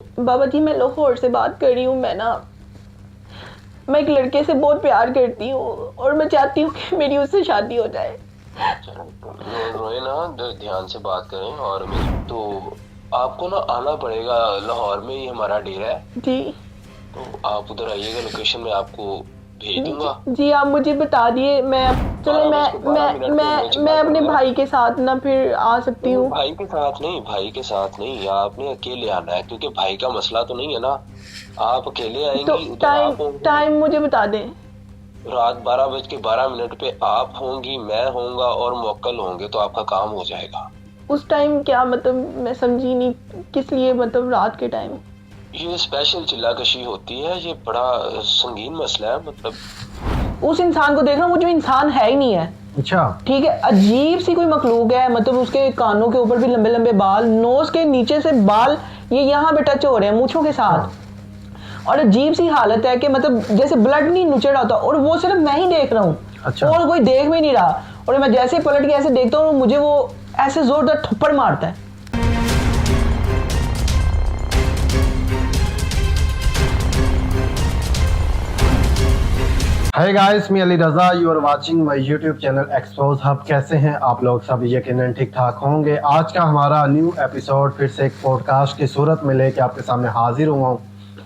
बाबा जी, मैं लाहौर से बात कर रही हूँ। मैं एक लड़के से बहुत प्यार करती हूँ और मैं चाहती हूँ कि मेरी उससे शादी हो जाए। रोए ना, ध्यान से बात करें। और तो आपको ना आना पड़ेगा, लाहौर में ही हमारा डेरा है। जी तो आप उधर आइएगा, लोकेशन में आपको भेज दूंगा। जी, आप मुझे बता दिए। चले 12 बज के 12 मिनट पे हमें मैं चला अपने जाना है। भाई के साथ ना फिर आ सकती नहीं, हूँ। भाई के साथ नहीं, आपने अकेले आना है, क्योंकि भाई का मसला तो नहीं है ना। आप अकेले तो आएंगी, उधर टाइम आप होंगी। टाइम मुझे बता दें। रात 12 बज के 12 मिनट पे आप होंगी, मैं होऊंगा और मोक्कल होंगे, तो आपका काम हो जाएगा। उस टाइम क्या मतलब, मैं समझी नहीं किस लिए, मतलब रात के टाइम। ये स्पेशल चिल्लाकशी होती है, ये बड़ा संगीन मसला है, मतलब। उस इंसान को देख रहा हूँ, वो जो इंसान है ही नहीं है। अच्छा। ठीक है, अजीब सी कोई मखलूक है। मतलब उसके कानों के ऊपर भी लंबे लंबे बाल, नोज के नीचे से बाल ये यहाँ पे टच हो रहे हैं मूंछों के साथ। और अजीब सी हालत है कि मतलब जैसे ब्लड नहीं नुचड़ आता, और वो सिर्फ मैं ही देख रहा हूँ। अच्छा। और कोई देख भी नहीं रहा। और मैं जैसे पलट के ऐसे देखता हूँ, मुझे वो ऐसे जोरदार थप्पड़ मारता है। हाय गाइस, मैं Ali Raza, you are watching my YouTube channel Expose Hub. कैसे हैं आप लोग? सब यकीनन ठीक ठाक होंगे। आज का हमारा न्यू एपिसोड फिर से एक पॉडकास्ट की सूरत में लेके आपके सामने हाजिर हुआ हूँ,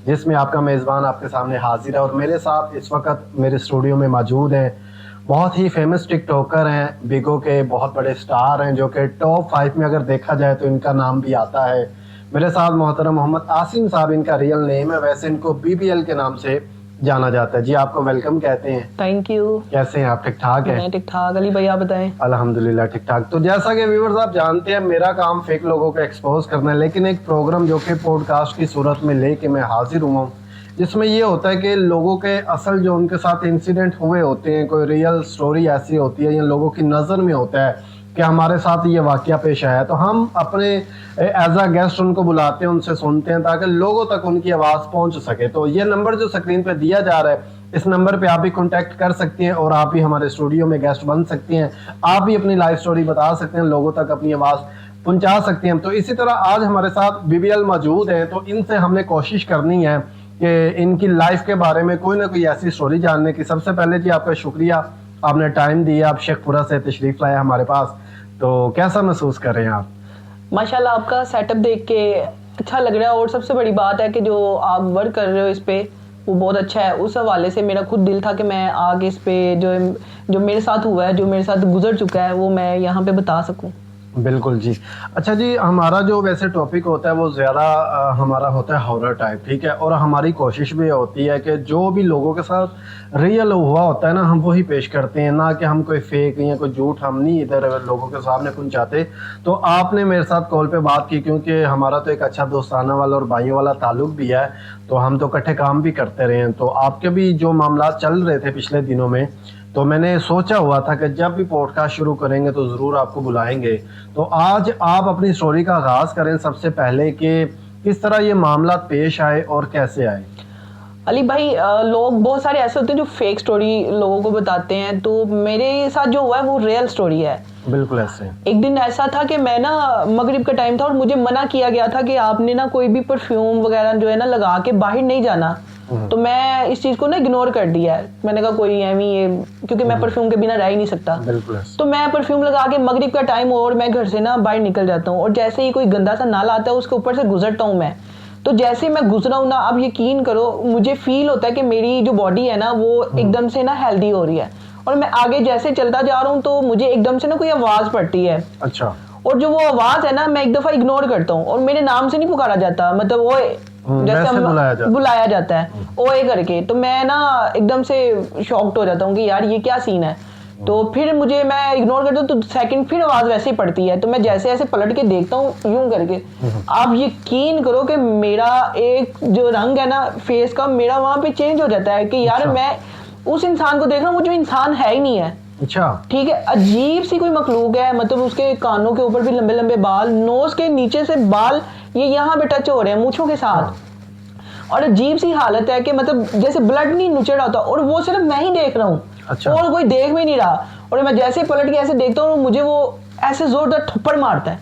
जिसमें आपका मेज़बान आपके सामने हाजिर है। और मेरे साथ इस वक्त मेरे स्टूडियो में मौजूद हैं बहुत ही फेमस टिकटॉकर हैं, बिगो के बहुत बड़े स्टार हैं, जो कि टॉप 5 में अगर देखा जाए तो इनका नाम भी आता है। मेरे साथ मोहतरम मोहम्मद आसिम साहब इनका रियल नेम है, वैसे इनको BBL के नाम से जाना जाता है। जी, आपको वेलकम कहते हैं। Thank you. कैसे हैं आप? ठीक ठाक हैं? मैं ठीक ठाक। अली भाई आप बताएं। अल्हम्दुलिल्लाह ठीक ठाक। तो जैसा कि व्यूअर्स आप जानते हैं, मेरा काम फेक लोगों को एक्सपोज करना है, लेकिन एक प्रोग्राम जो कि पॉडकास्ट की सूरत में लेके मैं हाजिर हुआ हूँ, जिसमें ये होता है कि लोगों के असल जो उनके साथ इंसिडेंट हुए होते हैं, कोई रियल स्टोरी ऐसी होती है या लोगों की नज़र में होता है कि हमारे साथ ये वाकया पेश आया, तो हम अपने एज अ गेस्ट उनको बुलाते हैं, उनसे सुनते हैं, ताकि लोगों तक उनकी आवाज़ पहुंच सके। तो ये नंबर जो स्क्रीन पे दिया जा रहा है, इस नंबर पे आप भी कांटेक्ट कर सकती हैं और आप भी हमारे स्टूडियो में गेस्ट बन सकती हैं। आप भी अपनी लाइफ स्टोरी बता सकते हैं, लोगों तक अपनी आवाज़ पहुंचा सकती हैं। तो इसी तरह आज हमारे साथ BBL मौजूद हैं, तो इनसे हमने कोशिश करनी है कि इनकी लाइफ के बारे में कोई ना कोई ऐसी स्टोरी जानने की। सबसे पहले जी आपका शुक्रिया, आपने टाइम दिया, आप शेखपुरा से तशरीफ़ लाए हमारे पास। तो कैसा महसूस कर रहे हैं आप? माशाल्लाह, आपका सेटअप देख के अच्छा लग रहा है। और सबसे बड़ी बात है कि जो आप वर्क कर रहे हो इस पे, वो बहुत अच्छा है। उस हवाले से मेरा खुद दिल था कि मैं आगे इस पे जो मेरे साथ हुआ है, जो मेरे साथ गुजर चुका है, वो मैं यहाँ पे बता सकूं। बिल्कुल जी। अच्छा जी, हमारा जो वैसे टॉपिक होता है वो ज़्यादा हमारा होता है हॉरर टाइप, ठीक है। और हमारी कोशिश भी होती है कि जो भी लोगों के साथ रियल हुआ होता है ना, हम वही पेश करते हैं, ना कि हम कोई फेक या कोई झूठ हम नहीं इधर लोगों के सामने पहुंचाते। तो आपने मेरे साथ कॉल पे बात की, क्योंकि हमारा तो एक अच्छा दोस्ताना वाला और भाइयों वाला ताल्लुक भी है, तो हम तो इकट्ठे काम भी करते रहे हैं। तो आपके भी जो मामला चल रहे थे पिछले दिनों में, तो मैंने सोचा हुआ था कि जब भी पॉडकास्ट शुरू करेंगे तो ज़रूर आपको बुलाएंगे। तो आज आप अपनी स्टोरी का आगाज़ करें सबसे पहले कि किस तरह ये मामला पेश आए और कैसे आए। अली भाई, लोग बहुत सारे ऐसे होते हैं जो फेक स्टोरी लोगों को बताते हैं। तो मेरे साथ जो हुआ है वो रियल स्टोरी है। बिल्कुल ऐसे। एक दिन ऐसा था कि मैं ना, मगरिब का टाइम था और मुझे मना किया गया था कि आपने ना कोई भी परफ्यूम वगैरह जो है ना लगा के बाहर नहीं जाना। तो मैं इस चीज को ना इग्नोर कर दिया है। मैंने कहा कोई एवी ये, क्योंकि मैं परफ्यूम के बिना रह ही नहीं सकता। बिल्कुल। तो मैं परफ्यूम लगा के मगरिब का टाइम हो और मैं घर से ना बाहर निकल जाता हूँ, और जैसे ही कोई गंदा सा नाला आता है उसके ऊपर से गुजरता हूँ मैं। तो जैसे मैं गुजरा हूँ ना, अब यकीन करो, मुझे फील होता है कि मेरी जो बॉडी है ना वो एकदम से ना हेल्दी हो रही है। और मैं आगे जैसे चलता जा रहा हूँ तो मुझे एकदम से ना कोई आवाज पड़ती है। अच्छा। और जो वो आवाज है ना, मैं एक दफा इग्नोर करता हूँ, और मेरे नाम से नहीं पुकारा जाता, मतलब वो जैसे हम बुलाया जाता है ओए करके। तो मैं ना एकदम से शॉक्ड हो जाता हूँ कि यार ये क्या सीन है। तो फिर मैं इग्नोर करता हूँ, तो सेकंड फिर आवाज वैसे ही पड़ती है। तो मैं जैसे ऐसे पलट के देखता हूँ यूं करके, आप यकीन करो कि मेरा एक जो रंग है ना फेस का, मेरा वहां पे चेंज हो जाता है कि यार मैं उस इंसान को देख रहा हूँ, वो जो इंसान है ही नहीं है। अच्छा। ठीक है, अजीब सी कोई मखलूक है। मतलब उसके कानों के ऊपर भी लंबे लंबे बाल, नोज के नीचे से बाल ये यहाँ पे टच हो रहे हैं मूंछों के साथ। और अजीब सी हालत है कि मतलब जैसे ब्लड नहीं नुचड़ आता, और वो सिर्फ मैं ही देख रहा हूँ। अच्छा। और कोई देख भी नहीं रहा। और मैं जैसे पलट के ऐसे देखता हूँ, मुझे वो ऐसे जोरदार थप्पड़ मारता है।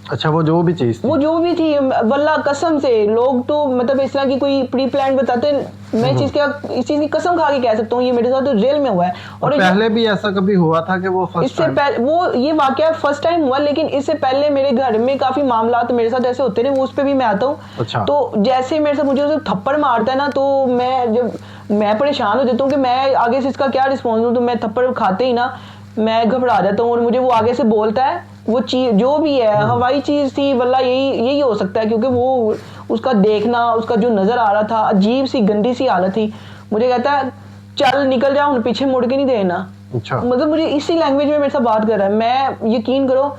अच्छा, वो जो भी चीज थी, वो जो भी थी, वल्लाह कसम से, लोग तो मतलब इस तरह की कोई प्री प्लान बताते, मैं इस चीज की कसम खा के कह सकता हूँ ये मेरे साथ तो रियल में हुआ है। और पहले भी ऐसा कभी हुआ था कि वो फर्स्ट इससे पहले वो ये वाकया फर्स्ट टाइम हुआ, लेकिन इससे पहले मेरे घर में काफी मामला मेरे साथ ऐसे होते रहे, वो उस पर भी मैं आता हूँ। अच्छा। तो जैसे मेरे से मुझे थप्पड़ मारता है ना, तो मैं परेशान हो जाता हूँ कि मैं आगे से इसका क्या रिस्पॉन्स दूँ। तो मैं थप्पड़ खाते ही ना मैं घबरा जाता हूँ, और मुझे वो आगे से बोलता है वो चीज जो भी है, हवाई चीज थी वल्ला, यही हो सकता है, क्योंकि वो उसका देखना, उसका जो नजर आ रहा था, अजीब सी गंदी सी हालत थी। मुझे कहता है चल निकल जा, उन पीछे मुड़ के नहीं देना। अच्छा। मतलब मुझे इसी लैंग्वेज में मेरे साथ बात कर रहा है। मैं यकीन करो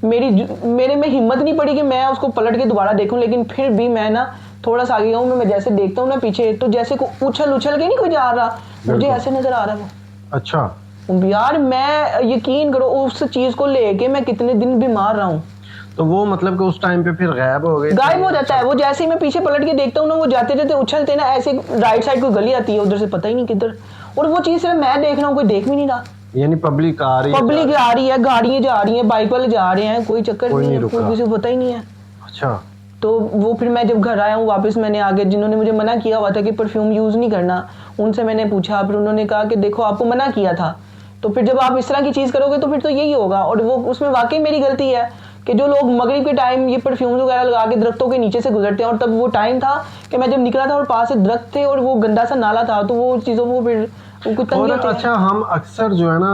मेरे में हिम्मत नहीं पड़ी कि मैं उसको पलट के दोबारा देखूं, लेकिन फिर भी मैं ना थोड़ा सा आगे हूँ, मैं जैसे देखता हूँ ना पीछे, तो जैसे को उछल के नहीं कोई जा रहा, मुझे ऐसे नजर आ रहा है वो। अच्छा यार मैं यकीन करो उस चीज को लेके मैं कितने दिन बीमार रहा हूँ। तो वो मतलब कि उस टाइम पे फिर गायब हो गए, गायब हो जाता है वो। जैसे ही मैं पीछे पलट के देखता हूँ ना, वो जाते जाते उछलते ना, ऐसे राइट साइड को गली आती है, उधर से पता ही नहीं किधर, और वो चीज सिर्फ मैं देख रहा हूँ, कोई देख भी नहीं रहा। यानी पब्लिक आ रही है, गाड़ियां जा रही हैं, बाइक वाले जा रहे हैं, कोई चक्कर नहीं है, कोई किसी को पता ही नहीं है। अच्छा। तो वो फिर मैं जब घर आया हूँ वापस, मैंने आगे जिन्होंने मुझे मना किया हुआ था कि परफ्यूम यूज नहीं करना, उनसे मैंने पूछा, फिर उन्होंने कहा कि देखो आपको मना किया था, तो फिर जब आप इस तरह की चीज करोगे तो फिर तो यही होगा। और वो उसमें वाकई मेरी गलती है कि जो लोग मगरिब के टाइम ये परफ्यूम वगैरह लगा के दरख्तों के नीचे से गुजरते हैं, और तब वो टाइम था कि मैं जब निकला था और पास से दरख्त थे और वो गंदा सा नाला था, तो वो चीजों को फिर और अच्छा, हम अक्सर जो है ना,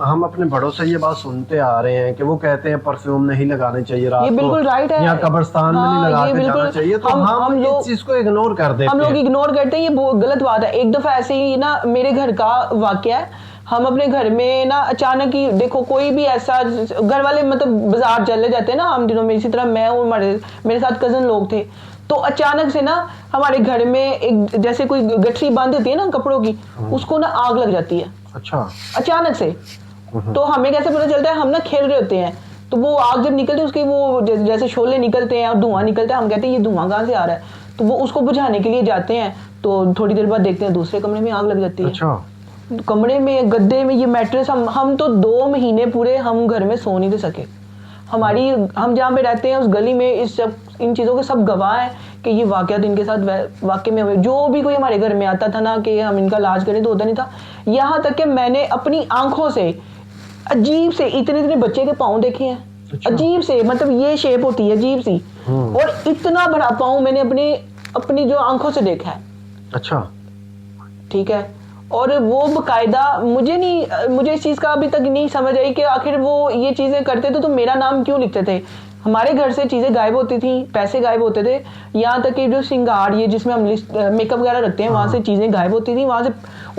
हम अपने बड़ों से ये बात सुनते आ रहे हैं कि वो कहते हैं परफ्यूम नहीं लगाने चाहिए रात को, ये बिल्कुल राइट है, या कब्रिस्तान में नहीं लगा के जाना चाहिए, तो हम इस चीज को इग्नोर कर देते हैं। हम लोग इग्नोर करते हैं, ये बहुत गलत बात है। एक दफा ऐसे ही ना मेरे घर का वाकया है, हम अपने घर में ना अचानक ही, देखो कोई भी ऐसा घर वाले मतलब बाजार चले जाते हैं ना आम दिनों में, इसी तरह मैं और मेरे साथ कजन लोग थे, तो अचानक से ना हमारे घर में एक जैसे कोई गठरी बांध देती है ना कपड़ों की, उसको ना आग लग जाती है। अच्छा। अचानक से। तो हमें कैसे पता चलता है, हम ना खेल रहे होते हैं, तो वो आग जब निकलती है उसके वो जैसे शोले निकलते हैं और धुआं निकलता है, हम कहते हैं ये धुआं कहाँ से आ रहा है, तो वो उसको बुझाने के लिए जाते हैं, तो थोड़ी देर बाद देखते हैं दूसरे कमरे में आग लग जाती है। अच्छा। कमरे में, गद्दे में, ये मैट्रेस, हम तो 2 महीने पूरे हम घर में सो नहीं दे सके। हम जहाँ पे रहते हैं उस गली में इन चीज़ों के सब गवाह हैं कि ये वाकयात इनके साथ वाकई में हुए। जो भी कोई हमारे घर में आता था ना कि हम इनका इलाज करें तो होता नहीं था। यहाँ तक कि मैंने अपनी आंखों से अजीब से इतने बच्चे के पाँव देखे हैं। अच्छा। अजीब से, मतलब ये शेप होती है अजीब सी, और इतना बड़ा पाँव मैंने अपनी जो आंखों से देखा है। अच्छा। ठीक है। और वो बकायदा मुझे इस चीज का अभी तक नहीं समझ आई कि आखिर वो ये चीजें करते थे तो मेरा नाम क्यों लिखते थे। हमारे घर से चीजें गायब होती थी, पैसे गायब होते थे, यहाँ तक कि जो श्रृंगार ये जिसमें हम मेकअप वगैरह रखते हैं वहां से चीजें गायब होती थी। वहां से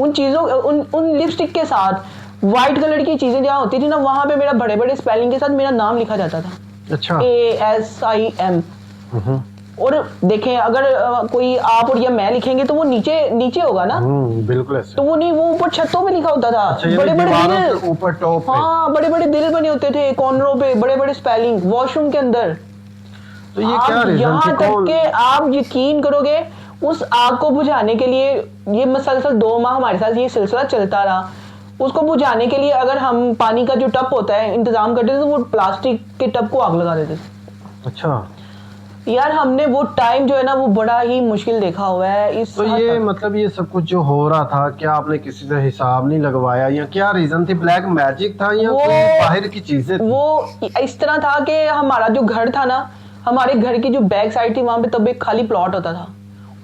उन चीजों उन लिपस्टिक के साथ व्हाइट कलर की चीजें जहाँ होती थी ना, वहां पे मेरा बड़े बड़े स्पेलिंग के साथ मेरा नाम लिखा जाता था। अच्छा। ASIM। और देखें अगर कोई आप और या मैं लिखेंगे तो वो नीचे होगा ना। बिल्कुल ऐसे। तो वो नहीं, वो ऊपर छतों पे लिखा होता था। अच्छा, बड़े बड़े दिल ऊपर टॉप पे। हाँ, बड़े बड़े दिल बने होते थे कॉर्नरों पे, बड़े बड़े स्पेलिंग वॉशरूम के अंदर। तो ये क्या रीजन यहाँ तक के आप यकीन करोगे उस आग को बुझाने के लिए ये मसलसल 2 माह हमारे साथ ये सिलसिला चलता रहा। उसको बुझाने के लिए अगर हम पानी का जो टब होता है इंतजाम करते थे तो वो प्लास्टिक के टब को आग लगा देते थे। अच्छा यार, हमने वो टाइम जो है ना वो बड़ा ही मुश्किल देखा हुआ है। इस तो ये मतलब ये सब कुछ जो हो रहा था, क्या आपने किसी से हिसाब नहीं लगवाया, या क्या रीजन थी? ब्लैक मैजिक था या कोई बाहर की चीजें थी? वो इस तरह था कि हमारा जो घर था ना, हमारे घर की जो बैक साइड थी वहां पे तब एक खाली प्लॉट होता था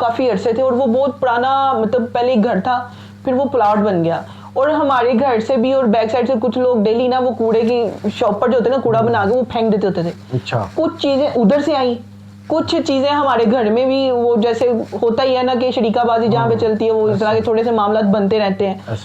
काफी अरसे थे, और वो बहुत पुराना, मतलब पहले एक घर था फिर वो प्लॉट बन गया। और हमारे घर से भी और बैक साइड से कुछ लोग डेली ना वो कूड़े की शॉप पर जो होते ना कूड़ा बना के वो फेंक देते होते थे। अच्छा। कुछ चीजें उधर से आई, कुछ चीजें हमारे घर में भी वो जैसे होता ही है ना कि शरीकाबाजी जहाँ पे चलती है वो इस तरह के थोड़े से मामला बनते रहते हैं।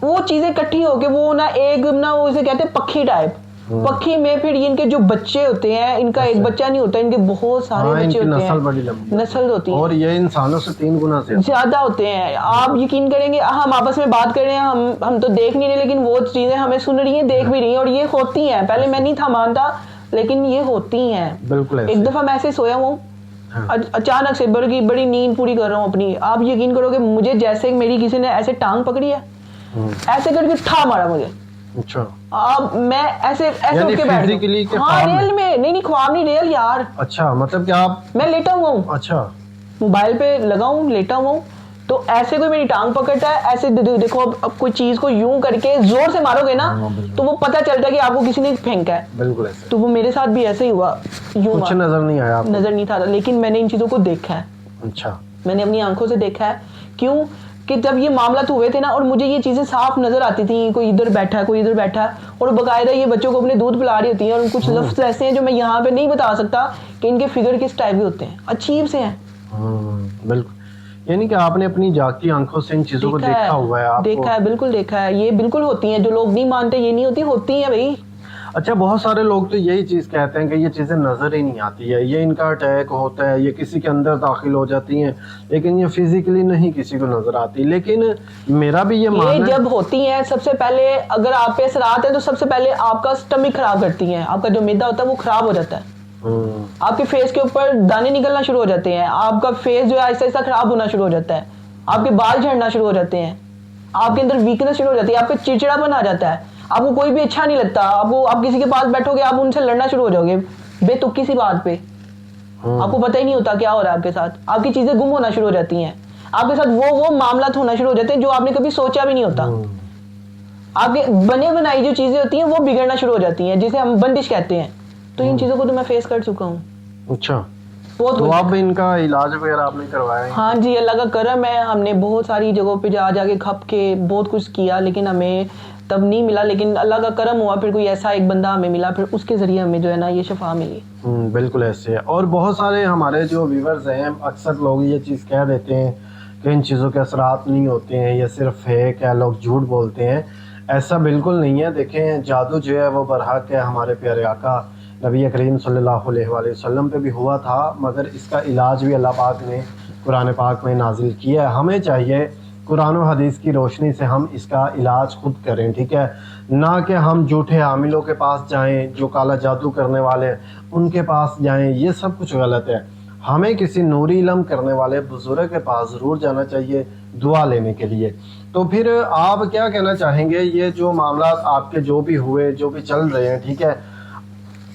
वो चीजें इकट्ठी होके वो ना एक ना वो इसे कहते हैं पक्षी टाइप। पक्षी में फिर इनके जो बच्चे होते हैं, इनका एक बच्चा नहीं होता, इनके बहुत सारे बच्चे होते हैं, नस्ल होती है, और ये इंसानों से 3 गुना से ज्यादा होते हैं। आप यकीन करेंगे, हम आपस में बात कर रहे हैं, हम तो देख नहीं रहे, लेकिन वो चीजें हमें सुन रही हैं, देख भी रही हैं, और ये होती हैं। पहले मैं नहीं था मानता, लेकिन ये होती हैं। बिल्कुल। एक दफा मैं ऐसे सोया हूँ, अचानक से बड़ी नींद पूरी कर रहा हूँ अपनी, आप यकीन करोगे मुझे जैसे मेरी किसी ने ऐसे टांग पकड़ी है, ऐसे करके ठा मारा मुझे, अच्छा, अब मैं ऐसे ऐसे यानी उठ के बैठ physically जाऊं। के हाँ ख्वाब में? रियल में, नहीं ख्वाब नहीं, रियल यार। अच्छा, मतलब कि आप, मैं लेटा हुआ हूँ, अच्छा, मोबाइल पे लगा हूँ, लेटा हुआ हूँ, तो ऐसे कोई मेरी टांग पकड़ता है, ऐसे देखो अब कोई चीज को यूं करके जोर से मारोगे ना, तो वो पता चलता है कि आपको किसी ने फेंका है। बिल्कुल ऐसे। तो वो मेरे साथ भी ऐसे ही हुआ, यूं कुछ नजर नहीं आया आपको? नजर नहीं था, लेकिन मैंने इन चीजों को देखा है, अच्छा, मैंने अपनी आंखों से देखा है। क्यों कि जब ये मामला हुए थे ना, और मुझे ये चीजें साफ नजर आती थी, कोई इधर बैठा है, कोई इधर बैठा है, और बाकायदा ये बच्चों को अपने दूध पिला रही होती हैं, और कुछ लफ्ज ऐसे हैं जो मैं यहाँ पे नहीं बता सकता कि इनके फिगर किस टाइप के होते हैं, अजीब से हैं। बिल्कुल, यानी कि आपने अपनी जागती आंखों से इन चीजों को देखा हुआ है? आपको देखा है, बिल्कुल देखा है, ये बिल्कुल होती हैं, जो लोग नहीं मानते ये नहीं होती, होती हैं भाई। अच्छा, बहुत सारे लोग तो यही चीज कहते हैं कि ये चीजें नजर ही नहीं आती है, ये इनका अटैक होता है, ये किसी के अंदर दाखिल हो जाती हैं, लेकिन ये फिजिकली नहीं किसी को नजर आती। लेकिन मेरा भी ये मानना है, जब होती हैं सबसे पहले अगर आप पे असरात हैं तो सबसे पहले आपका स्टमक खराब करती हैं, आपका जो मैदा होता है वो खराब हो जाता है, आपके फेस के ऊपर दाने निकलना शुरू हो जाते हैं, आपका फेस जो है आहिस्ता आहिस्ता खराब होना शुरू हो जाता है, आपके बाल झड़ना शुरू हो जाते हैं, आपके अंदर वीकनेस शुरू हो जाती है, आपका चिड़चिड़ापन आ जाता है, आपको कोई भी अच्छा नहीं लगता, आपको आप किसी के पास बैठोगे आप उनसे लड़ना शुरू हो जाओगे बेतुकी सी बात पे, आपको पता ही नहीं होता क्या हो रहा है आपके साथ, आपकी चीजें गुम होना शुरू हो जाती हैं, आपके साथ वो मामला होना शुरू हो जाते हैं जो आपने कभी सोचा भी नहीं होता, आपके बने बनाई जो चीजें होती हैं वो बिगड़ना शुरू हो जाती हैं, जिसे हम बंदिश कहते हैं। तो इन चीजों को तो मैं फेस कर चुका हूँ। अच्छा, बहुत तो आप इनका इलाज वगैरह आपने करवाया है? हाँ जी, अल्लाह का करम है, हमने बहुत सारी जगहों पे जाके खप के बहुत कुछ किया, लेकिन हमें तब नहीं मिला, लेकिन अल्लाह का करम हुआ, फिर कोई ऐसा एक बंदा हमें मिला, फिर उसके जरिए हमें जो है ना ये शफा मिली। बिल्कुल ऐसे है। और बहुत सारे हमारे जो व्यूवर्स हैं, अक्सर लोग ये चीज़ कह देते हैं कि इन चीज़ों के असरात नहीं होते हैं, ये सिर्फ फेक है, लोग झूठ बोलते हैं। ऐसा बिल्कुल नहीं है। देखें, जादू जो है वो बरहक है, हमारे प्यारे आका नबी करीम सल्लल्लाहु अलैहि वसल्लम पे भी हुआ था, मगर इसका इलाज भी अल्लाह पाक ने कुरान पाक में नाजिल किया है। हमें चाहिए कुरान और हदीस की रोशनी से हम इसका इलाज खुद करें, ठीक है, ना कि हम झूठे आमिलों के पास जाएं, जो काला जादू करने वाले हैं उनके पास जाएं, ये सब कुछ गलत है। हमें किसी नूरी इल्म करने वाले बुजुर्ग के पास ज़रूर जाना चाहिए दुआ लेने के लिए। तो फिर आप क्या कहना चाहेंगे, ये जो मामला आपके जो भी हुए, जो भी चल रहे हैं, ठीक है,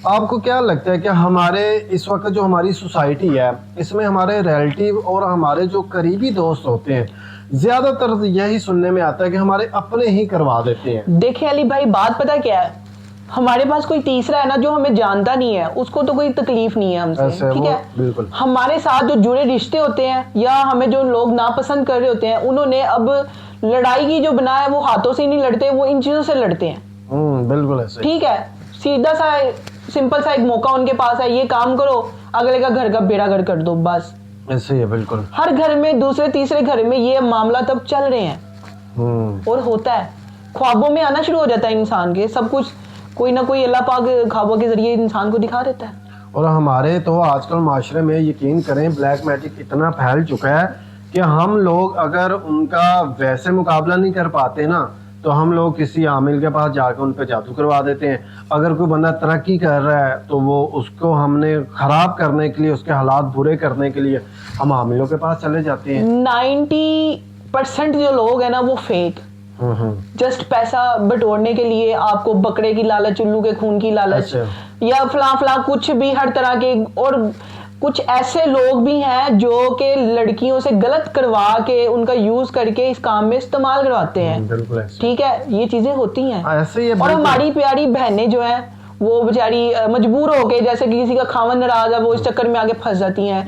आपको क्या लगता है कि हमारे इस वक्त जो हमारी सोसाइटी है इसमें हमारे रिलेटिव और हमारे जो करीबी दोस्त होते हैं, ज्यादातर यही सुनने में आता है कि हमारे अपने ही करवा देते हैं? देखिए अली भाई, बात पता क्या है, हमारे पास कोई तीसरा है ना जो हमें जानता नहीं है, उसको तो कोई तकलीफ नहीं है हमसे, ठीक है। बिल्कुल। हमारे साथ जो जुड़े रिश्ते होते हैं या हमें जो लोग नापसंद कर रहे होते हैं, उन्होंने अब लड़ाई की जो बना है वो हाथों से नहीं लड़ते, वो इन चीजों से लड़ते हैं। बिल्कुल ऐसे, ठीक है, सीधा सा सिंपल सा एक मौका उनके पास है, ये काम करो, अगले का घर का बेड़ा गर्क कर दो, बस ऐसे ही है। बिल्कुल, हर घर में, दूसरे तीसरे घर में ये मामला तब चल रहे हैं। और होता है, ख्वाबों में आना शुरू हो जाता है इंसान के, सब कुछ कोई ना कोई अल्लाह पाक ख्वाबों के जरिए इंसान को दिखा देता है। और हमारे तो आजकल माशरे में यकीन करें ब्लैक मैजिक इतना फैल चुका है कि हम लोग अगर उनका वैसे मुकाबला नहीं कर पाते ना, तो हम लोग किसी आमिल के पास जाकर उन पे जादू करवा देते हैं। अगर कोई बंदा तरक्की कर रहा है तो वो उसको हमने खराब करने के लिए, उसके हालात बुरे करने के लिए हम आमिलों के पास चले जाते हैं। 90% जो लोग हैं ना वो फेक, जस्ट पैसा बटोरने के लिए, आपको बकरे की लालच, उल्लू के खून की लालच, या फला कुछ भी हर तरह के। और कुछ ऐसे लोग भी हैं जो कि लड़कियों से गलत करवा के उनका यूज करके इस काम में इस्तेमाल करवाते हैं, ठीक है, ये चीजें होती हैं ऐसे ही। और हमारी प्यारी बहनें जो हैं वो बेचारी मजबूर होके, जैसे कि किसी का खावन नाराज है वो इस चक्कर में आगे फंस जाती हैं,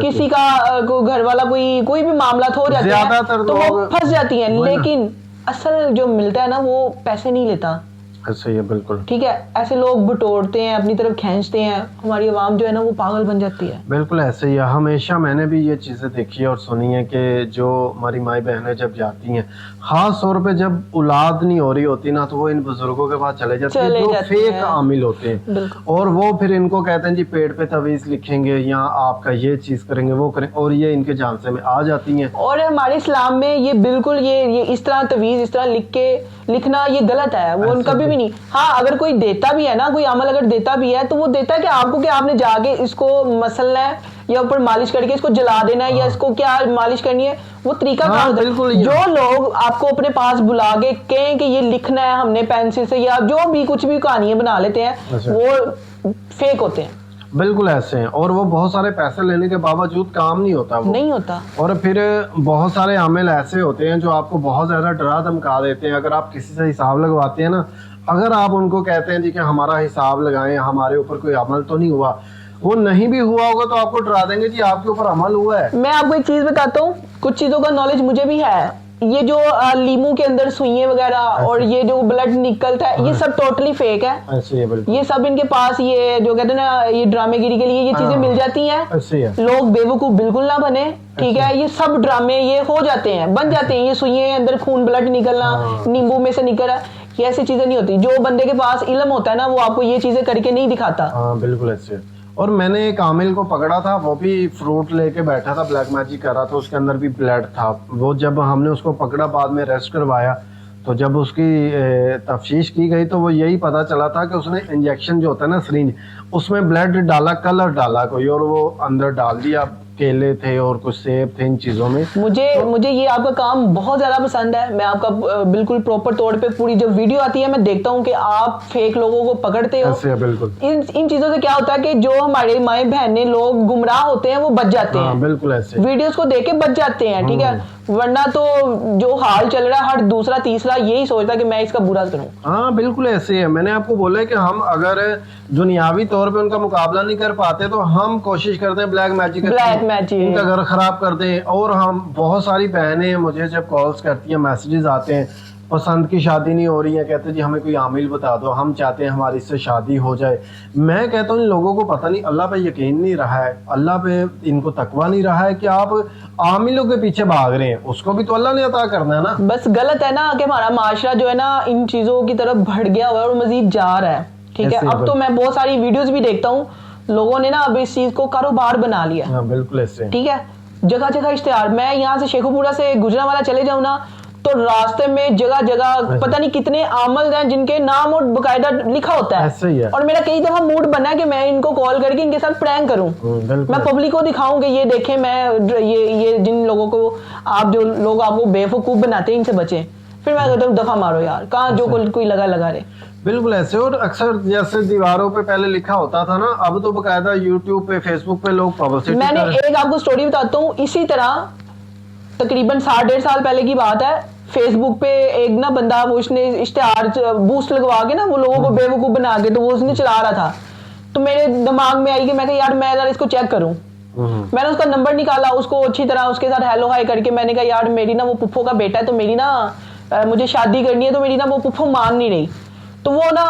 किसी का घर वाला कोई भी मामला हो जाता है तो वो फंस जाती हैं, लेकिन असल जो मिलता है ना वो पैसे नहीं लेता। ऐसे ही है, बिल्कुल, ठीक है, ऐसे लोग बटोरते हैं, अपनी तरफ खींचते हैं, हमारी आवाम जो है ना वो पागल बन जाती है। बिल्कुल ऐसे ही है। हमेशा मैंने भी ये चीज़ें देखी है और सुनी है कि जो हमारी माई बहनें जब जाती हैं, खास तौर पे जब औलाद नहीं हो रही होती ना, तो वो इन बुजुर्गों के पास चले जाते हैं जो फेक आमिल होते हैं, और वो फिर इनको कहते हैं जी पेट पे तवीज़ लिखेंगे या आपका ये चीज़ करेंगे, वो करें, और ये इनके झांसे में आ जाती हैं। और हमारे इस्लाम में ये बिल्कुल ये इस तरह तवीज़ इस तरह लिखना ये गलत है, वो कभी भी भी नहीं। हाँ, अगर कोई देता भी है ना, कोई अमल अगर देता भी है तो वो देता है कि आपको, कि आपने जाके इसको मसलना है या ऊपर मालिश करके इसको जला देना है या इसको क्या मालिश करनी है, वो तरीका हाँ, बिल्कुल। जो लोग आपको अपने पास बुला के कहें कि ये लिखना है हमने पेंसिल से, या जो भी कुछ भी कहानियां बना लेते हैं, वो फेक होते हैं। बिल्कुल ऐसे हैं, और वो बहुत सारे पैसे लेने के बावजूद काम नहीं होता, वो नहीं होता। और फिर बहुत सारे आमिल ऐसे होते हैं जो आपको बहुत ज्यादा डरा धमका देते हैं। अगर आप किसी से हिसाब लगवाते हैं ना, अगर आप उनको कहते हैं जी कि हमारा हिसाब लगाएं, हमारे ऊपर कोई अमल तो नहीं हुआ, वो नहीं भी हुआ होगा तो आपको डरा देंगे जी आपके ऊपर अमल हुआ है। मैं आपको एक चीज बताता हूँ, कुछ चीजों का नॉलेज मुझे भी है। ये जो लीमू के अंदर सुइयां वगैरह और ये जो ब्लड निकलता है, ये सब टोटली फेक है। ऐसे है, बिल्कुल। ये सब इनके पास, ये जो कहते हैं ना, ये ड्रामेगिरी के लिए ये चीजें मिल जाती हैं। ऐसे है। लोग बेवकूफ बिल्कुल ना बने, ठीक है। ये सब ड्रामे ये हो जाते हैं, बन जाते हैं। ये सुइयां अंदर खून ब्लड निकलना, नींबू में से निकल रहा, ये ऐसी चीजें नहीं होती। जो बंदे के पास इल्म होता है ना, वो आपको ये चीजें करके नहीं दिखाता। हाँ, बिल्कुल ऐसे। और मैंने एक आमिल को पकड़ा था, वो भी फ्रूट लेके बैठा था, ब्लैक मैजिक कर रहा था, उसके अंदर भी ब्लड था। वो जब हमने उसको पकड़ा, बाद में रेस्ट करवाया, तो जब उसकी तफ्तीश की गई तो वो यही पता चला था कि उसने इंजेक्शन जो होता है ना, सिरिंज, उसमें ब्लड डाला, कलर डाला कोई, और वो अंदर डाल दिया। केले थे और कुछ सेब थे इन चीजों में। मुझे ये आपका काम बहुत ज्यादा पसंद है। मैं आपका बिल्कुल प्रॉपर तौर पे पूरी जब वीडियो आती है मैं देखता हूँ कि आप फेक लोगों को पकड़ते हो। ऐसे है, बिल्कुल। इन चीजों से क्या होता है कि जो हमारे माए बहने लोग गुमराह होते हैं वो बच जाते हैं। बिल्कुल ऐसे वीडियोस को देख के बच जाते हैं, ठीक है। वरना तो जो हाल चल रहा है, हर दूसरा तीसरा यही सोचता कि मैं इसका बुरा करूं। हाँ, बिल्कुल ऐसे है। मैंने आपको बोला है कि हम अगर दुनियावी तौर पे उनका मुकाबला नहीं कर पाते तो हम कोशिश करते हैं ब्लैक मैजिक इनका घर खराब कर दें। और हम बहुत सारी बहनें मुझे जब कॉल्स करती हैं, मैसेजेस आते हैं, पसंद की शादी नहीं हो रही है, कहते जी हमें कोई आमिल बता दो, हम चाहते हैं हमारी इससे शादी हो जाए। मैं कहता हूँ इन लोगों को पता नहीं, अल्लाह पे यकीन नहीं रहा है, अल्लाह पे इनको तकवा नहीं रहा है कि आप आमिलों के पीछे भाग रहे हैं। उसको भी तो अल्लाह ने अता करना है ना। बस गलत है ना कि हमारा माशरा जो है ना इन चीजों की तरफ बढ़ गया हुआ है और मजीद जा रहा है, ठीक है। अब तो मैं बहुत सारी वीडियोस भी देखता हूँ, लोगों ने ना अब इस चीज को कारोबार बना लिया। हाँ, बिल्कुल ऐसे, ठीक है। जगह जगह इश्तेहार, मैं यहाँ से शेखुपुरा से गुजरांवाला चले जाऊँ ना, तो रास्ते में जगह जगह पता नहीं कितने आमल हैं जिनके नाम और बकायदा लिखा होता है। ऐसे ही है। और मेरा कई दफा मूड बना है कि मैं इनको कॉल करके इनके साथ प्रैंक करूं, मैं पब्लिक को दिखाऊं कि ये देखें, मैं ये जिन लोगों को आप, जो लोग आपको बेवकूफ बनाते हैं, इनसे बचें। फिर मैं कहता हूँ दफा मारो यार, कहाँ जो कोई लगा रहे। बिल्कुल ऐसे। और अक्सर जैसे दीवारों पे पहले लिखा होता था ना, अब तो बकायदा यूट्यूब पे, फेसबुक पे लोग पब्लिसिटी। मैंने एक आपको स्टोरी बताता हूँ, इसी तरह तकरीबन 1.5 साल पहले की बात है। फेसबुक पे एक ना बंदा, वो उसने इश्तेहार बूस्ट लगवा के ना वो लोगों को बेवकूफ बना के, तो वो उसने चला रहा था। तो मेरे दिमाग में आई कि मैं यार मैं जरा इसको चेक करूं। मैंने उसका नंबर निकाला, उसको अच्छी तरह उसके साथ हेलो हाय करके मैंने कहा यार मेरी ना वो पुप्पो का बेटा है, तो मेरी ना मुझे शादी करनी है, तो मेरी ना वो पुप्पो मान नहीं रही। तो वो ना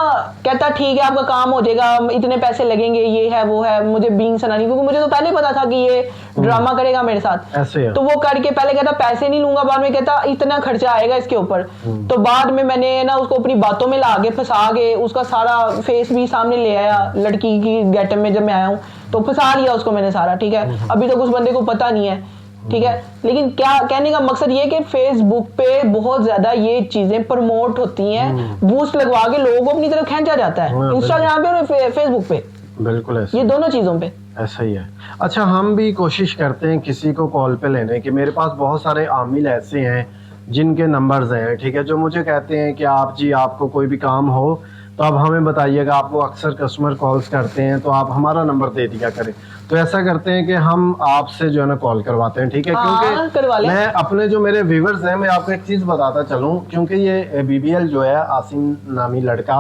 कहता ठीक है आपका काम हो जाएगा, इतने पैसे लगेंगे, ये है वो है। मुझे बीइंग सनानी, क्योंकि मुझे तो पहले पता था कि ये ड्रामा करेगा मेरे साथ। तो वो करके पहले कहता पैसे नहीं लूंगा, बाद में कहता इतना खर्चा आएगा इसके ऊपर। तो बाद में मैंने ना उसको अपनी बातों में ला के फंसा के, उसका सारा फेस भी सामने ले आया लड़की की गेटअप में। जब मैं आया हूँ तो फंसा लिया उसको मैंने सारा, ठीक है। अभी तक उस बंदे को पता नहीं है, ठीक है। लेकिन क्या कहने का मकसद ये कि फेसबुक पे बहुत ज्यादा ये चीजें प्रमोट होती हैं, बूस्ट लगवा के लोगों को अपनी तरफ खींचा जाता है, इंस्टाग्राम पे और फेसबुक पे। बिल्कुल ऐसे, ये दोनों चीजों पे ऐसा ही है। अच्छा, हम भी कोशिश करते हैं किसी को कॉल पे लेने की। मेरे पास बहुत सारे आमिल ऐसे हैं जिनके नंबर्स हैं, ठीक है, जो मुझे कहते हैं कि आप जी आपको कोई भी काम हो तो आप हमें बताइएगा। आपको अक्सर कस्टमर कॉल्स करते हैं तो आप हमारा नंबर दे दिया करें। तो ऐसा करते हैं कि हम आपसे जो है ना कॉल करवाते हैं, ठीक है। क्योंकि मैं अपने जो मेरे व्यूवर्स हैं, मैं आपको एक चीज बताता चलूं, क्योंकि ये BBL जो है, आसिम नामी लड़का,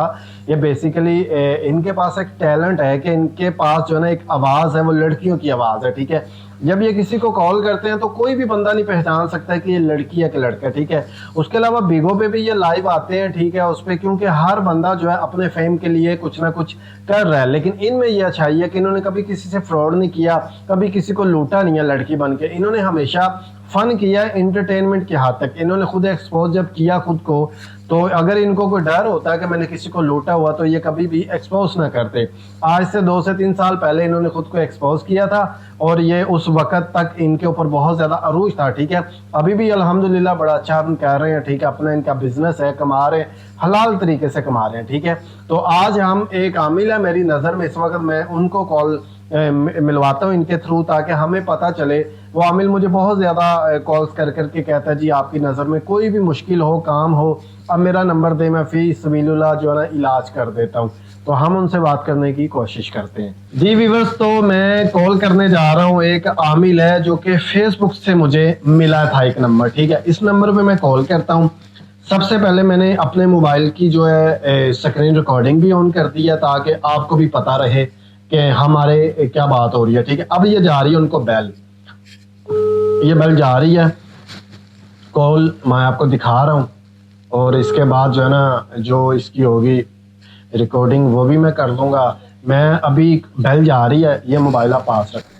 ये बेसिकली इनके पास एक टैलेंट है कि इनके पास जो है ना एक आवाज है, वो लड़कियों की आवाज है, ठीक है। जब ये किसी को कॉल करते हैं तो कोई भी बंदा नहीं पहचान सकता है कि ये लड़की है कि लड़का, ठीक है। उसके अलावा बिगो पे भी ये लाइव आते हैं, ठीक है, उस पर, क्योंकि हर बंदा जो है अपने फेम के लिए कुछ ना कुछ कर रहा है। लेकिन इनमें ये अच्छाई है कि इन्होंने कभी किसी से फ्रॉड नहीं किया, कभी किसी को लूटा नहीं है लड़की बन के। इन्होंने हमेशा फन किया, एंटरटेनमेंट की हद तक इन्होंने खुद एक्सपोज जब किया खुद को, तो अगर इनको कोई डर होता है कि मैंने किसी को लूटा हुआ तो ये कभी भी एक्सपोज ना करते। आज से 2 से 3 साल पहले इन्होंने खुद को एक्सपोज किया था और ये उस वक्त तक इनके ऊपर बहुत ज़्यादा अरूज था, ठीक है। अभी भी अल्हम्दुलिल्लाह बड़ा अच्छा हम कह रहे हैं, ठीक है, अपना इनका बिजनेस है, कमा रहे हैं, हलाल तरीके से कमा रहे हैं, ठीक है। तो आज हम एक आमिल है मेरी नज़र में, इस वक्त मैं उनको कॉल मिलवाता हूँ इनके थ्रू, ताकि हमें पता चले। वो आमिल मुझे बहुत ज़्यादा कॉल्स कर करके कहता है जी आपकी नज़र में कोई भी मुश्किल हो, काम हो, अब मेरा नंबर दे, मैं फी सबीलुल्लाह जो है ना इलाज कर देता हूँ। तो हम उनसे बात करने की कोशिश करते हैं। जी व्यूअर्स, तो मैं कॉल करने जा रहा हूँ, एक आमिल है जो कि फेसबुक से मुझे मिला था एक नंबर, ठीक है। इस नंबर पे मैं कॉल करता हूँ। सबसे पहले मैंने अपने मोबाइल की जो है स्क्रीन रिकॉर्डिंग भी ऑन कर दी है ताकि आपको भी पता रहे कि हमारे क्या बात हो रही है, ठीक है। अब ये जा रही है उनको बेल, ये बेल जा रही है, कॉल मैं आपको दिखा रहा हूँ, और इसके बाद जो है ना जो इसकी होगी रिकॉर्डिंग वो भी मैं कर दूंगा। मैं अभी बेल जा रही है, ये मोबाइल आप पास रखें।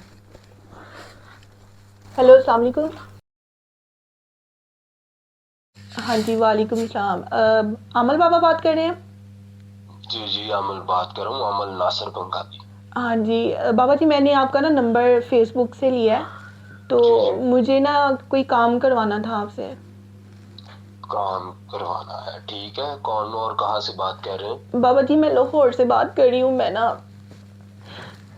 हेलो, अस्सलाम वालेकुम। हाँ जी, वालेकुम सलाम। अमल बाबा बात कर रहे हैं? जी जी, अमल बात कर रहा हूँ, अमल नासिर पंगाती। हाँ जी बाबा जी, मैंने आपका ना नंबर फेसबुक से लिया है, तो मुझे ना कोई काम करवाना था आपसे। काम करवाना है, ठीक है। कौन और कहाँ से बात कर रहे हैं? बाबा जी मैं लाहौर से बात कर रही हूँ।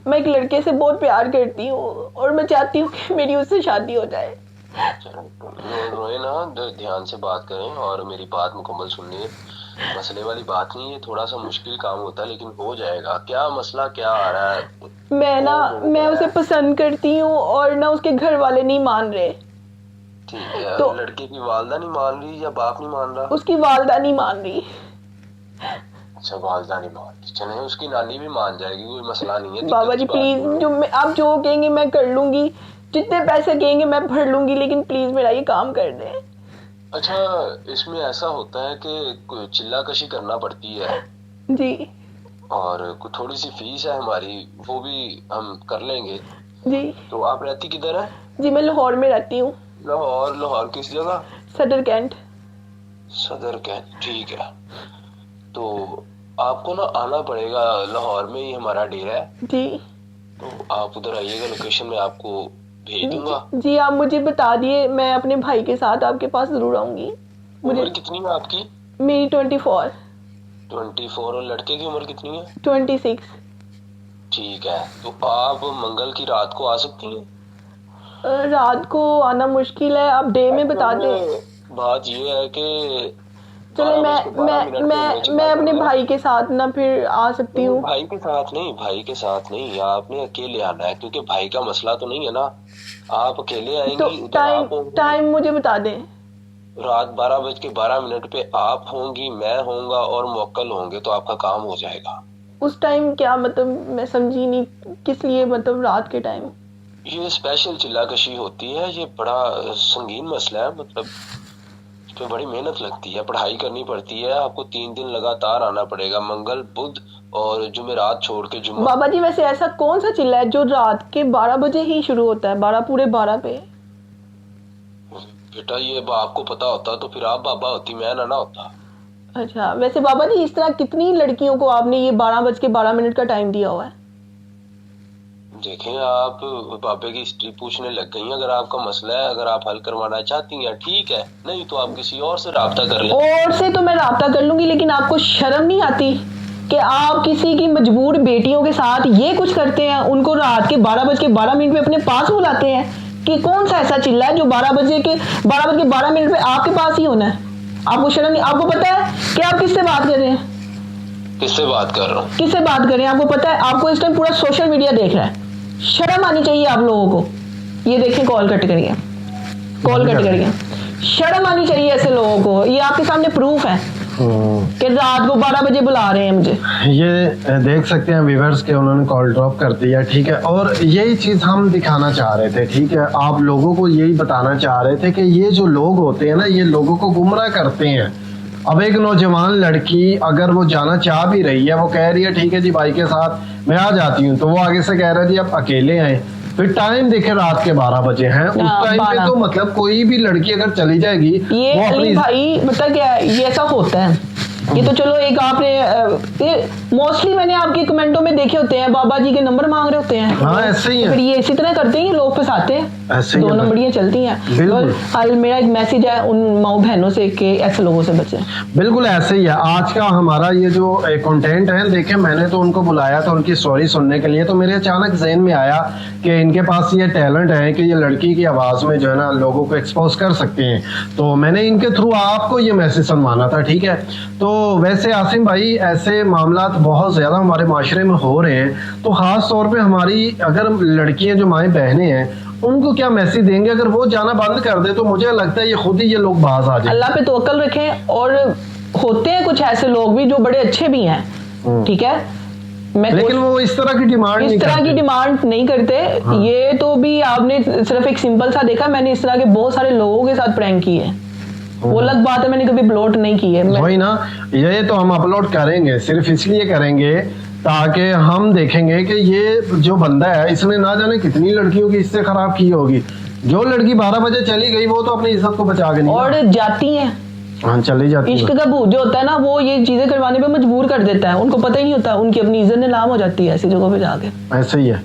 मैं एक लड़के से बहुत प्यार करती हूँ और मैं चाहती हूँ कि मेरी उससे शादी हो जाए। रोए ना, ध्यान से बात करें और मेरी बात मुकम्मल सुनिए। मसले वाली बात नहीं है, थोड़ा सा मुश्किल काम होता है लेकिन हो जाएगा। क्या मसला क्या आ रहा है? मैं उसे पसंद करती हूँ और ना उसके घर वाले नहीं मान रहे। ठीक है, तो लड़के की वालदा नहीं मान रही या बाप नहीं मान रहा? उसकी वालदा नहीं मान रही। अच्छा, वालदा नहीं मान रही, चले उसकी नानी भी मान जाएगी, कोई मसला नहीं है। बाबा जी प्लीज, आप जो कहेंगे मैं कर लूंगी, जितने पैसे कहेंगे मैं भर लूंगी, लेकिन प्लीज मेरा ये काम कर दें। अच्छा, इसमें ऐसा होता है कि चिल्लाकशी करना पड़ती है जी, और थोड़ी सी फीस है हमारी, वो भी हम कर लेंगे। जी तो आप रहती किधर है? जी, मैं लाहौर में रहती हूँ। लाहौर? लाहौर किस जगह? सदर कैंट। सदर कैंट, ठीक है। तो आपको ना आना पड़ेगा, लाहौर में ही हमारा डेरा है। जी, तो आप उधर आइएगा, लोकेशन में आपको भेज दूंगा। जी आप मुझे बता दिए, मैं अपने भाई के साथ आपके पास जरूर आऊंगी। उम्र कितनी है आपकी? मेरी 24। 24। और लड़के की उम्र कितनी है? 26। ठीक है, तो आप मंगल की रात को आ सकती हैं? रात को आना मुश्किल है, आप डे में बता दें। बात ये है कि चलो मैं अपने भाई के साथ ना फिर आ सकती हूँ। भाई के साथ नहीं, भाई के साथ नहीं, आपने अकेले आना है, क्योंकि भाई का मसला तो नहीं है ना। आप अकेले आएंगी तो टाइम मुझे बता दें। रात 12:12 पे आप होंगी, मैं होऊंगा और मोक्कल होंगे, तो आपका काम हो जाएगा। उस टाइम क्या मतलब, मैं समझी नहीं किस लिए, मतलब रात के टाइम? ये स्पेशल चिल्लाकशी होती है, ये बड़ा संगीन मसला है, मतलब इस पे बड़ी मेहनत लगती है, पढ़ाई करनी पड़ती है। आपको 3 दिन लगातार आना पड़ेगा, मंगल, बुध और जुमेरात छोड़ के जुम्मा। बाबा जी वैसे ऐसा कौन सा चिल्ला है जो रात के 12 बजे ही शुरू होता है, 12 पूरे 12 पे? बेटा ये आपको पता होता तो फिर आप बाबा होती, मैं ना होता। अच्छा, वैसे बाबा जी इस तरह कितनी लड़कियों को आपने ये 12:12 का टाइम दिया हुआ है? देखें, आप बाबे की हिस्ट्री पूछने लग गई। अगर आपका मसला है, अगर आप हल करवाना चाहती हैं ठीक है, नहीं तो आप किसी और से राब्ता कर लें। और से तो मैं राब्ता कर लूंगी, लेकिन आपको शर्म नहीं आती कि आप किसी की मजबूर बेटियों के साथ ये कुछ करते हैं? उनको रात के 12:12 पे अपने पास बुलाते हैं कि कौन सा ऐसा चिल्ला है जो 12:12 पे आपके पास ही होना है? आपको शर्म नहीं? आपको पता है कि आप किससे बात कर रहे हैं? किससे बात कर रहा हूँ? किससे बात कर रहे हैं आपको पता है? आपको इस टाइम पूरा सोशल मीडिया देख रहा है, शर्म आनी चाहिए आप लोगों को। ये देखें, कॉल कट करिए, शर्म आनी चाहिए ऐसे लोगों को। ये आपके सामने प्रूफ है कि रात को 12 बजे बुला रहे हैं मुझे। ये देख सकते हैं व्यूअर्स के उन्होंने कॉल ड्रॉप कर दिया, ठीक है। और यही चीज़ हम दिखाना चाह रहे थे, ठीक है। आप लोगों को यही बताना चाह रहे थे कि ये जो लोग होते हैं ना, ये लोगों को गुमराह करते हैं। अब एक नौजवान लड़की अगर वो जाना चाह भी रही है, वो कह रही है ठीक है जी भाई के साथ मैं आ जाती हूँ, तो वो आगे से कह रहा है जी आप अकेले आए। फिर टाइम देखे रात के 12 बजे हैं, उस टाइम पे तो मतलब कोई भी लड़की अगर चली जाएगी, ये अली भाई मतलब क्या है, ये ऐसा होता है। ये तो चलो एक आपने मोस्टली मैंने आपके कमेंटों में देखे होते हैं, बाबा जी के नंबर मांग रहे होते हैं। हाँ ऐसे ही है। फिर ये इसी तरह करते हैं, लोग फंसाते हैं, ऐसे दो नंबरियां चलती हैं। तो मेरा एक मैसेज है उन माओ बहनों से कि ऐसे लोगों से बचें। बिल्कुल ऐसे ही है। आज का हमारा ये जो कंटेंट है, देखे मैंने तो उनको बुलाया था उनकी स्टोरी सुनने के लिए, तो मेरे अचानक ज़हन में आया कि इनके पास ये टैलेंट है कि ये लड़की की आवाज़ में जो है ना लोगों को एक्सपोज कर सकते हैं। तो मैंने इनके थ्रू आपको ये मैसेज सुनवाना था, ठीक है। तो वैसे आसिम भाई ऐसे मामला बहुत ज़्यादा हमारे माशरे में हो रहे हैं, तो ख़ास तौर पे हमारी अगर लड़कियां जो माएँ बहनें हैं उनको क्या मैसेज देंगे? अगर वो जाना बंद कर दे तो मुझे लगता है ये खुद ही ये लोग बाज आ जाए। अल्लाह पे तवक्कल रखें। और होते हैं कुछ ऐसे लोग भी जो बड़े अच्छे भी हैं, ठीक है, लेकिन वो इस तरह की डिमांड नहीं करते। हाँ। ये तो भी आपने सिर्फ एक सिंपल सा देखा, मैंने इस तरह के बहुत सारे लोगों के साथ प्रैंक किए हैं। वो अलग बात है, मैंने कभी अपलोड नहीं की है। वही ना, ये तो हम अपलोड करेंगे, सिर्फ इसलिए करेंगे ताकि हम देखेंगे कि ये जो बंदा है इसने ना जाने कितनी लड़कियों की इससे खराब की होगी। जो लड़की 12 बजे चली गई वो तो अपनी इज्जत को बचा के नहीं, और जाती हैं, हाँ चली जाती है। इश्क का भूत जो होता है ना, वो ये चीजें करवाने पे मजबूर कर देता है, उनको पता ही नहीं होता, उनकी अपनी इज्जत नीलाम हो जाती है ऐसी जगहों पे जाके। ऐसे ही है।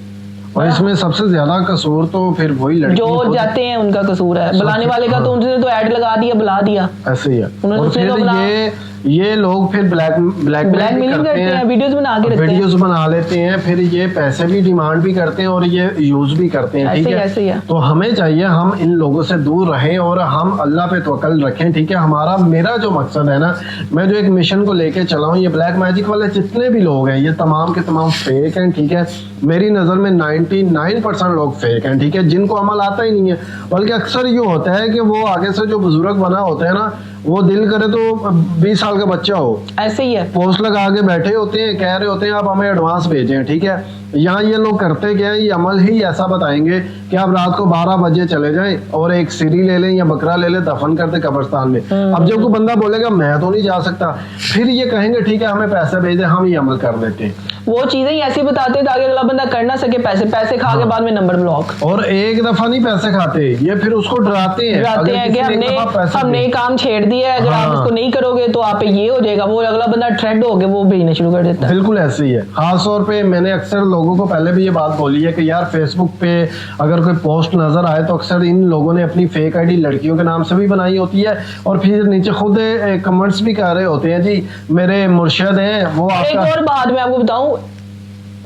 और इसमें सबसे ज्यादा कसूर तो फिर वही लड़की जो जाते हैं उनका कसूर है, बुलाने वाले का। तो उन्होंने तो ऐड लगा दिया, बुला दिया, ऐसे ही है। और फिर ये लोग फिर ब्लैकमेलिंग करते हैं, वीडियोस बना लेते हैं, फिर ये पैसे भी डिमांड भी करते हैं और ये यूज भी करते हैं, ठीक है। तो हमें चाहिए हम इन लोगों से दूर रहें और हम अल्लाह पे तवक्कल रखें, ठीक है। मेरा जो मकसद है ना, मैं जो एक मिशन को लेके चला हूँ, ये ब्लैक मैजिक वाले जितने भी लोग हैं ये तमाम के तमाम फेक हैं, ठीक है। मेरी नज़र में 99% लोग फेक हैं, ठीक है, जिनको अमल आता ही नहीं है। बल्कि अक्सर ये होता है कि वो आगे से जो बुजुर्ग बना होते हैं ना, वो दिल करे तो 20 साल का बच्चा हो, ऐसे ही है, पोस्ट लगा के बैठे होते हैं, कह रहे होते हैं आप हमें एडवांस भेजें, ठीक है। यहाँ ये लोग करते क्या है, ये अमल ही ऐसा बताएंगे कि आप रात को 12 बजे चले जाएं और एक सीरी ले लें या बकरा ले लें, दफन कर दे कब्रिस्तान में। अब जब कोई बंदा बोलेगा मैं तो नहीं जा सकता, फिर ये कहेंगे ठीक है हमें पैसे भेज दे, हम ये अमल कर देते हैं। वो चीजें ही ऐसी बताते हैं ताकि अगला बंदा कर ना सके, पैसे खा के बाद में नंबर ब्लॉक। और एक दफा नहीं पैसे खाते, ये फिर उसको डराते हैं कि हमने काम छेड़ दिया है, अगर आप इसको नहीं करोगे तो आप पे ये हो जाएगा। वो अगला बंदा थ्रेड हो गया, वो भेजना शुरू कर देता है। बिल्कुल ऐसे ही है। खास तौर पे मैंने अक्सर लोगों को पहले भी ये बात बोली है कि यार फेसबुक पे अगर कोई पोस्ट नजर आए तो अक्सर इन लोगों ने अपनी फेक आईडी लड़कियों के नाम से भी बनाई होती है और फिर नीचे खुद कमेंट्स भी कर रहे होते हैं, जी मेरे मुर्शिद हैं वो आपका। एक और बात मैं आपको बताऊं,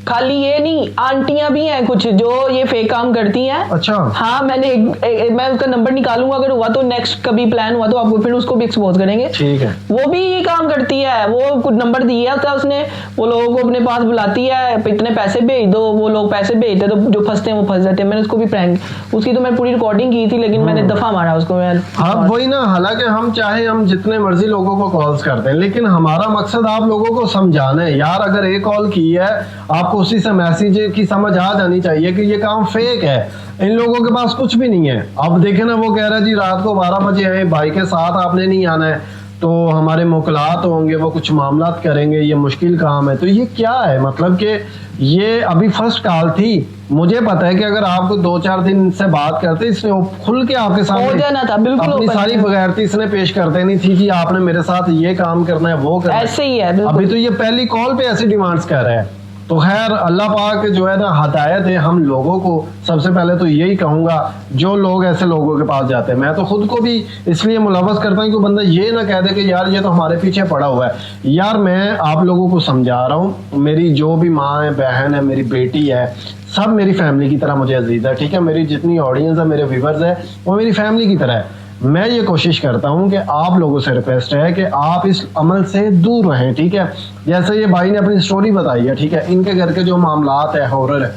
खाली ये नहीं, आंटियां भी हैं कुछ जो ये फेक काम करती हैं। अच्छा। हाँ, मैं उसका नंबर निकालूंगा, अगर हुआ तो नेक्स्ट कभी प्लान हुआ तो आपको फिर उसको भी एक्सपोज करेंगे, ठीक है। वो भी ये काम करती है, वो कुछ नंबर दिया होता है उसने, वो लोगों को अपने पास बुलाती है, इतने पैसे भेज दो, वो लोग पैसे भेजते तो जो फंसते हैं वो फंस जाते हैं। मैंने उसको भी प्रैंक, उसकी तो मैं पूरी रिकॉर्डिंग की थी, लेकिन मैंने दफा मारा उसको। हाँ वही ना, हालांकि हम चाहे हम जितने मर्जी लोगों को कॉल्स करते हैं, लेकिन हमारा मकसद आप लोगों को समझाना है। यार अगर एक कॉल की है आपको उसी से मैसेज की समझ आ जानी चाहिए कि ये काम फेक है, इन लोगों के पास कुछ भी नहीं है। अब देखे ना, वो कह रहा है जी रात को 12 बजे आए, भाई के साथ आपने नहीं आना है, तो हमारे मुकलात होंगे, वो कुछ मामलात करेंगे, ये मुश्किल काम है। तो ये क्या है, मतलब कि ये अभी फर्स्ट कॉल थी, मुझे पता है कि अगर आपको 2-4 दिन से बात करते, इसने खुल के आपके सामने था, बिल्कुल अपनी सारी बगैरती इसने पेश कर देनी थी कि आपने मेरे साथ ये काम करना है, वो करना है, ऐसे ही है। अभी तो ये पहली कॉल पे ऐसी डिमांड्स कर रहा है। तो खैर अल्लाह पाक जो है ना हदायत है हम लोगों को। सबसे पहले तो यही कहूँगा, जो लोग ऐसे लोगों के पास जाते हैं, मैं तो खुद को भी इसलिए मुलव्वस करता हूँ कि बंदा ये ना कह दे कि यार ये तो हमारे पीछे पड़ा हुआ है। यार मैं आप लोगों को समझा रहा हूँ, मेरी जो भी माँ है, बहन है, मेरी बेटी है, सब मेरी फैमिली की तरह मुझे अजीज है, ठीक है। मेरी जितनी ऑडियंस है, मेरे व्यूअर्स है, वो मेरी फैमिली की तरह है। मैं ये कोशिश करता हूँ कि आप लोगों से रिक्वेस्ट है कि आप इस अमल से दूर रहें, ठीक है। जैसे ये भाई ने अपनी स्टोरी बताई है, ठीक है, इनके घर के जो मामलात है, हॉरर है।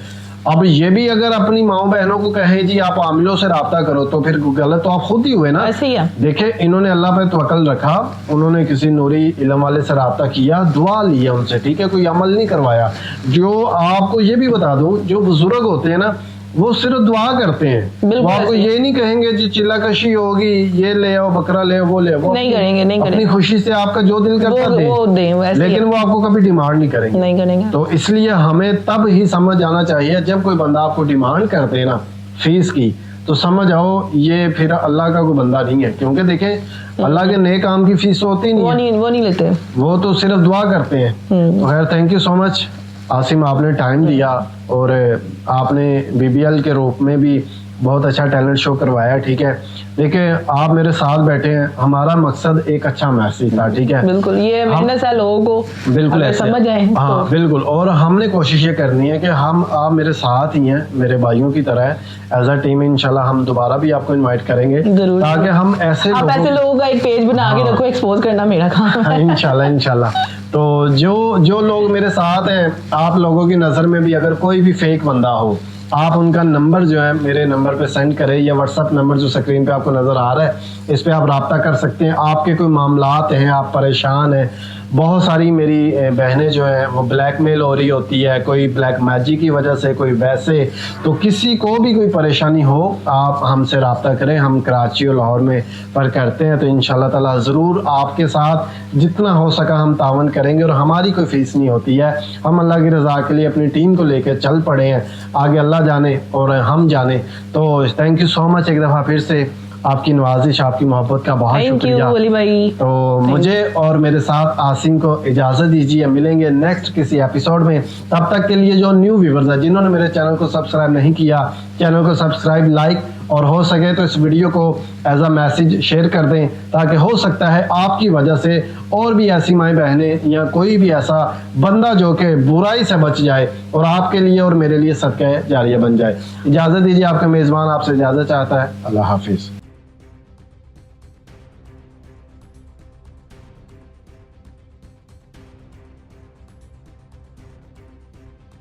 अब ये भी अगर अपनी माओ बहनों को कहें जी आप आमिलों से राब्ता करो, तो फिर गलत तो आप खुद ही हुए ना। ऐसे ही है। देखे इन्होंने अल्लाह पे तवक्कल रखा, उन्होंने किसी नूरी इल्म वाले से राब्ता किया, दुआ लिया उनसे, ठीक है, कोई अमल नहीं करवाया। जो आपको ये भी बता दूं, जो बुजुर्ग होते हैं ना, वो सिर्फ दुआ करते हैं, बिल्कुल वो आपको ऐसे ही। ये नहीं कहेंगे जी चिल्ला कशी होगी, ये ले आओ, बकरा ले आओ, वो ले आओ, वो नहीं अपनी- करेंगे, नहीं अपनी करेंगे। खुशी से आपका जो दिल करता वो दे, दें, वैसे ही लेकिन है। वो आपको कभी डिमांड नहीं करेंगे। नहीं करेंगे। तो इसलिए हमें तब ही समझ आना चाहिए जब कोई बंदा आपको डिमांड करते ना फीस की, तो समझ आओ ये फिर अल्लाह का कोई बंदा नहीं है, क्योंकि देखें अल्लाह के नेक काम की फीस होती नहीं है, वो नहीं लेते। वो तो सिर्फ दुआ करते हैं। तो खैर thank you so much Asim, आपने टाइम दिया और आपने BBL के रूप में भी बहुत अच्छा टैलेंट शो करवाया, ठीक है। देखिए आप मेरे साथ बैठे हैं, हमारा मकसद एक अच्छा मैसेज था, ठीक है। बिल्कुल, ये मेहनत है लोगों को बिल्कुल अगर ऐसे समझ आए हाँ तो। बिल्कुल, और हमने कोशिश ये करनी है कि हम आप मेरे साथ ही हैं, मेरे भाइयों की तरह एज अ टीम इंशाल्लाह हम दोबारा भी आपको इनवाइट करेंगे, जरूर। ताकि हम ऐसे आप ऐसे लोगों का एक पेज बना के हाँ। रखो, एक्सपोज करना मेरा काम है। इंशाल्लाह। तो जो लोग मेरे साथ हैं, आप लोगों की नज़र में भी अगर कोई भी फेक बंदा हो, आप उनका नंबर जो है मेरे नंबर पे सेंड करें, या व्हाट्सअप नंबर जो स्क्रीन पे आपको नज़र आ रहा है इस पे आप रब्ता कर सकते हैं। आपके कोई मामलात हैं, आप परेशान हैं, बहुत सारी मेरी बहनें जो हैं वो ब्लैकमेल हो रही होती है, कोई ब्लैक मैजिक की वजह से, कोई वैसे, तो किसी को भी कोई परेशानी हो आप हमसे रब्ता करें, हम कराची और लाहौर में पर करते हैं। तो इंशाल्लाह ताला ज़रूर आपके साथ जितना हो सका हम तावन करेंगे, और हमारी कोई फीस नहीं होती है, हम अल्लाह की रज़ा के लिए अपनी टीम को लेकर चल पड़े हैं, आगे अल्लाह जाने और हम जाने। तो थैंक यू सो मच एक दफ़ा फिर से, आपकी नवाजिश, आपकी मोहब्बत का बहुत थैंक यू शुक्रिया। वली भाई। तो मुझे और मेरे साथ आसिम को इजाज़त दीजिए, मिलेंगे नेक्स्ट किसी एपिसोड में। तब तक के लिए जो न्यू व्यूवर्स हैं, जिन्होंने मेरे चैनल को सब्सक्राइब नहीं किया, चैनल को सब्सक्राइब, लाइक और हो सके तो इस वीडियो को एज अ मैसेज शेयर कर दें, ताकि हो सकता है आपकी वजह से और भी ऐसी माएँ बहनें या कोई भी ऐसा बंदा जो कि बुराई से बच जाए और आपके लिए और मेरे लिए सदका जारिया बन जाए। इजाज़त दीजिए, आपका मेज़बान आपसे इजाज़त चाहता है। अल्लाह हाफिज़।